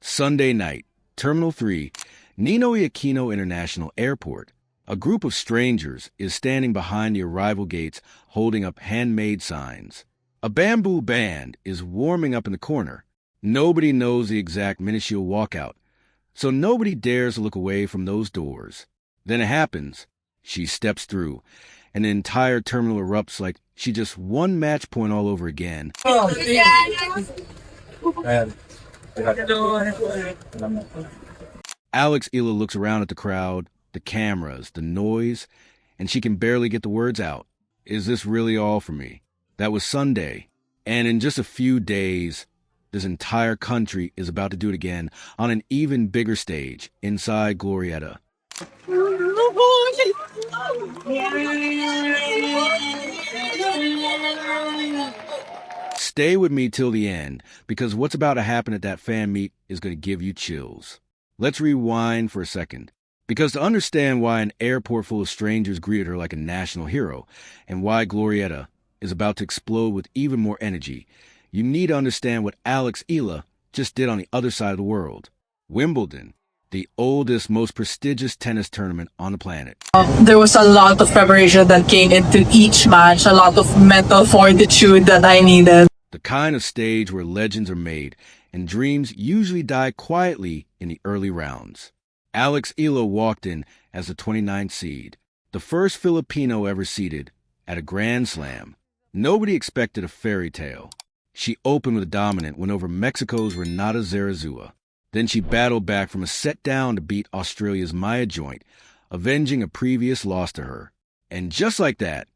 Sunday night, Terminal 3, Ninoy Aquino International Airport. A group of strangers is standing behind the arrival gates holding up handmade signs. A bamboo band is warming up in the corner. Nobody knows the exact minute she'll walk out, so nobody dares to look away from those doors. Then it happens. She steps through, and the entire terminal erupts like she just won match point all over again. Alex Eala looks around at the crowd, the cameras, the noise, and she can barely get the words out. Is this really all for me? That was Sunday, and in just a few days, this entire country is about to do it again on an even bigger stage inside Glorietta. Stay with me till the end, because what's about to happen at that fan meet is going to give you chills. Let's rewind for a second, because to understand why an airport full of strangers greeted her like a national hero, and why Glorietta is about to explode with even more energy, you need to understand what Alex Eala just did on the other side of the world. Wimbledon, the oldest, most prestigious tennis tournament on the planet. There was a lot of preparation that came into each match, a lot of mental fortitude that I needed. The kind of stage where legends are made and dreams usually die quietly in the early rounds. Alex Eala walked in as the 29th seed, the first Filipino ever seeded at a Grand Slam. Nobody expected a fairy tale. She opened with a dominant win over Mexico's Renata Zarazua. Then she battled back from a set down to beat Australia's Maya Joint, avenging a previous loss to her. And just like that,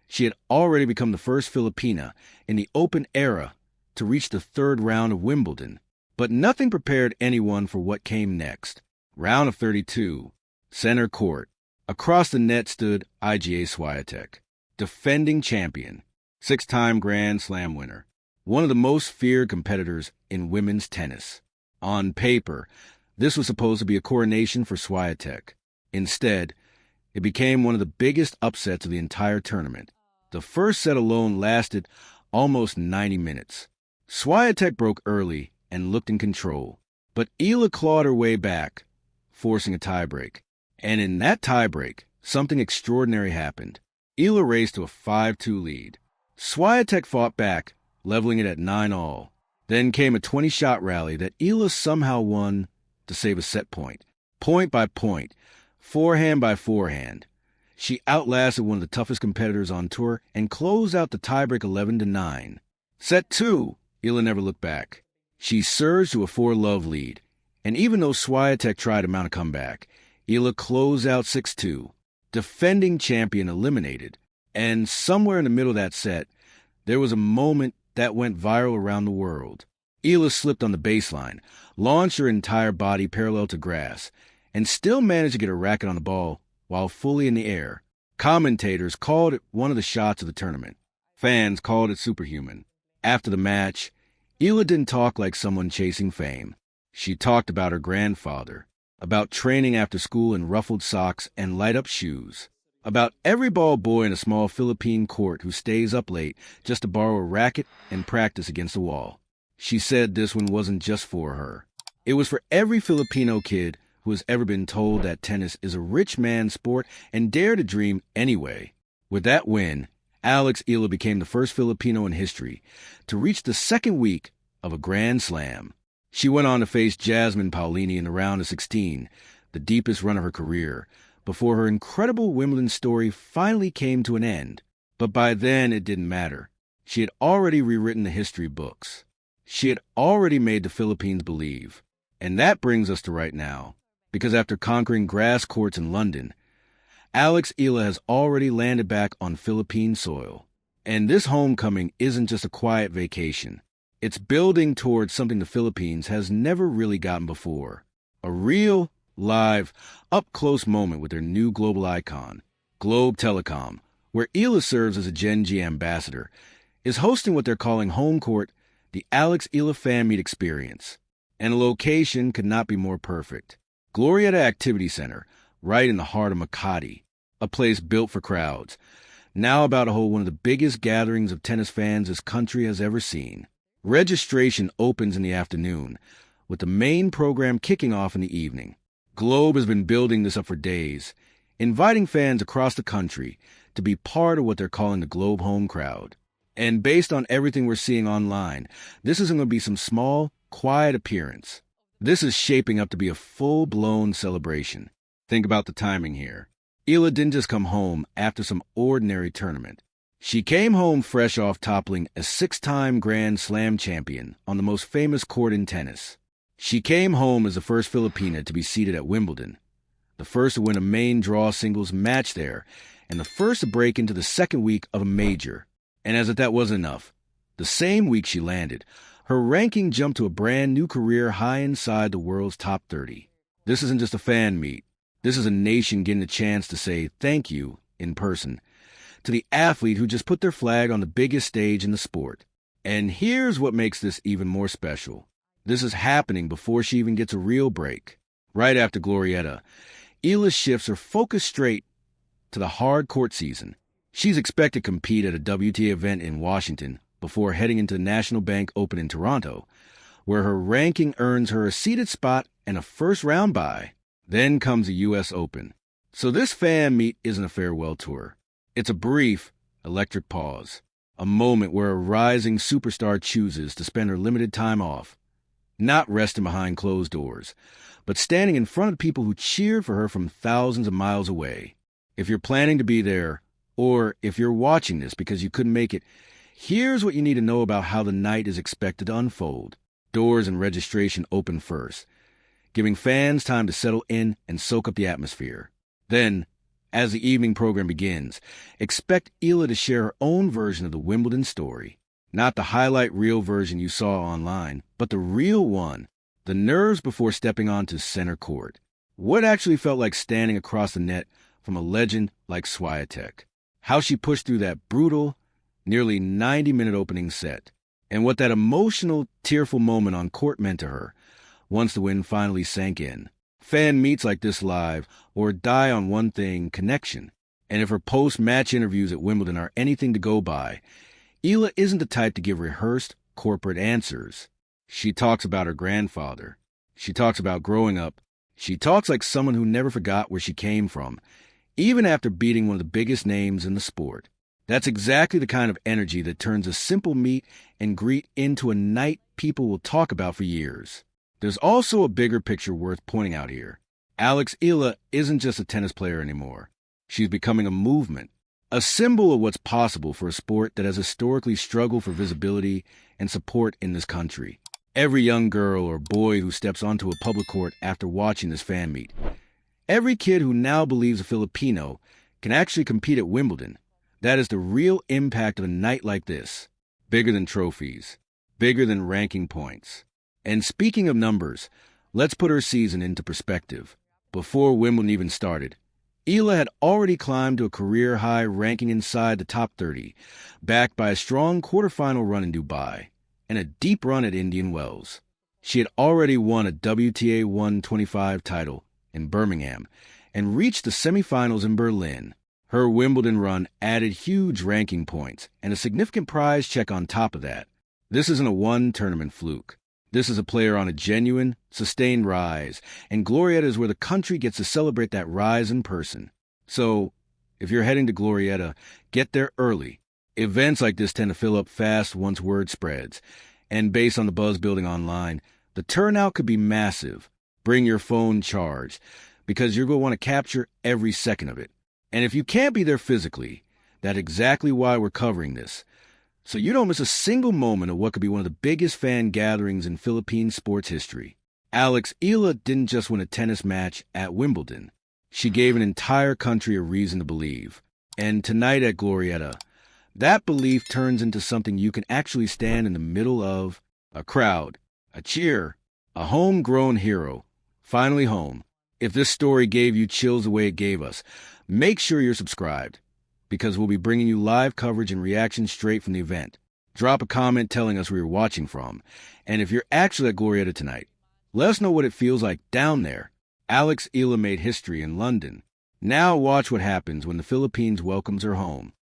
she had already become the first Filipina in the Open era to reach the third round of Wimbledon. But nothing prepared anyone for what came next. Round of 32, center court. Across the net stood Iga Swiatek, defending champion, six-time Grand Slam winner, one of the most feared competitors in women's tennis. On paper, this was supposed to be a coronation for Swiatek. Instead, it became one of the biggest upsets of the entire tournament. The first set alone lasted almost 90 minutes. Swiatek broke early and looked in control, but Eala clawed her way back, forcing a tiebreak. And in that tiebreak, something extraordinary happened. Eala raced to a 5-2 lead. Swiatek fought back, leveling it at 9-all. Then came a 20-shot rally that Eala somehow won to save a set point. Point by point, forehand by forehand. She outlasted one of the toughest competitors on tour and closed out the tiebreak 11-9. Set 2, Eala never looked back. She surged to a 4-love lead, and even though Swiatek tried to mount a comeback, Eala closed out 6-2. Defending champion eliminated, and somewhere in the middle of that set, there was a moment that went viral around the world. Eala slipped on the baseline, launched her entire body parallel to grass, and still managed to get a racket on the ball while fully in the air. Commentators called it one of the shots of the tournament. Fans called it superhuman. After the match, Eala didn't talk like someone chasing fame. She talked about her grandfather, about training after school in ruffled socks and light-up shoes, about every ball boy in a small Philippine court who stays up late just to borrow a racket and practice against the wall. She said this one wasn't just for her. It was for every Filipino kid who has ever been told that tennis is a rich man's sport and dare to dream anyway. With that win, Alex Eala became the first Filipino in history to reach the second week of a Grand Slam. She went on to face Jasmine Paolini in the round of 16, the deepest run of her career, before her incredible Wimbledon story finally came to an end. But by then, it didn't matter. She had already rewritten the history books. She had already made the Philippines believe. And that brings us to right now, because after conquering grass courts in London, Alex Eala has already landed back on Philippine soil. And this homecoming isn't just a quiet vacation. It's building towards something the Philippines has never really gotten before. A real, live, up-close moment with their new global icon, Globe Telecom, where Eala serves as a Gen G ambassador, is hosting what they're calling home court, the Alex Eala Fan Meet Experience. And the location could not be more perfect. Glorietta Activity Center, right in the heart of Makati, a place built for crowds. now about to hold one of the biggest gatherings of tennis fans this country has ever seen. Registration opens in the afternoon, with the main program kicking off in the evening. Globe has been building this up for days, inviting fans across the country to be part of what they're calling the Globe Home Crowd. And based on everything we're seeing online, this isn't going to be some small, quiet appearance. This is shaping up to be a full-blown celebration. Think about the timing here. Eala didn't just come home after some ordinary tournament. She came home fresh off toppling a 6-time Grand Slam champion on the most famous court in tennis. She came home as the first Filipina to be seated at Wimbledon, the first to win a main draw singles match there, and the first to break into the second week of a major. And as if that wasn't enough, the same week she landed, her ranking jumped to a brand new career high inside the world's top 30. This isn't just a fan meet. This is a nation getting a chance to say thank you in person to the athlete who just put their flag on the biggest stage in the sport. And here's what makes this even more special. This is happening before she even gets a real break. Right after Glorietta, Eala shifts her focus straight to the hard court season. She's expected to compete at a WTA event in Washington before heading into the National Bank Open in Toronto, where her ranking earns her a seated spot and a first-round bye. Then comes the U.S. Open. So this fan meet isn't a farewell tour. It's a brief, electric pause, a moment where a rising superstar chooses to spend her limited time off, not resting behind closed doors, but standing in front of people who cheer for her from thousands of miles away. If you're planning to be there, or if you're watching this because you couldn't make it, here's what you need to know about how the night is expected to unfold. Doors and registration open first, giving fans time to settle in and soak up the atmosphere. Then, as the evening program begins, expect Eala to share her own version of the Wimbledon story. Not the highlight reel version you saw online, but the real one. The nerves before stepping onto center court. What actually felt like standing across the net from a legend like Swiatek. How she pushed through that brutal, nearly 90-minute opening set. And what that emotional, tearful moment on court meant to her once the win finally sank in. Fan meets like this live or die on one thing, connection. And if her post-match interviews at Wimbledon are anything to go by, Eala isn't the type to give rehearsed corporate answers. She talks about her grandfather. She talks about growing up. She talks like someone who never forgot where she came from, even after beating one of the biggest names in the sport. That's exactly the kind of energy that turns a simple meet and greet into a night people will talk about for years. There's also a bigger picture worth pointing out here. Eala isn't just a tennis player anymore. She's becoming a movement, a symbol of what's possible for a sport that has historically struggled for visibility and support in this country. Every young girl or boy who steps onto a public court after watching this fan meet, every kid who now believes a Filipino can actually compete at Wimbledon, that is the real impact of a night like this. Bigger than trophies, bigger than ranking points. And speaking of numbers, let's put her season into perspective. Before Wimbledon even started, Eala had already climbed to a career-high ranking inside the top 30, backed by a strong quarterfinal run in Dubai and a deep run at Indian Wells. She had already won a WTA 125 title in Birmingham and reached the semifinals in Berlin. Her Wimbledon run added huge ranking points and a significant prize check on top of that. This isn't a one-tournament fluke. This is a player on a genuine, sustained rise, and Glorietta is where the country gets to celebrate that rise in person. So, if you're heading to Glorietta, get there early. Events like this tend to fill up fast once word spreads, and based on the buzz building online, the turnout could be massive. Bring your phone charged, because you're going to want to capture every second of it. And if you can't be there physically, that's exactly why we're covering this. So you don't miss a single moment of what could be one of the biggest fan gatherings in Philippine sports history. Eala didn't just win a tennis match at Wimbledon. She gave an entire country a reason to believe. And tonight at Glorietta, that belief turns into something you can actually stand in the middle of: a crowd, a cheer, a homegrown hero, finally home. If this story gave you chills the way it gave us, make sure you're subscribed, because we'll be bringing you live coverage and reaction straight from the event. Drop a comment telling us where you're watching from. And if you're actually at Glorietta tonight, let us know what it feels like down there. Eala made history in London. Now watch what happens when the Philippines welcomes her home.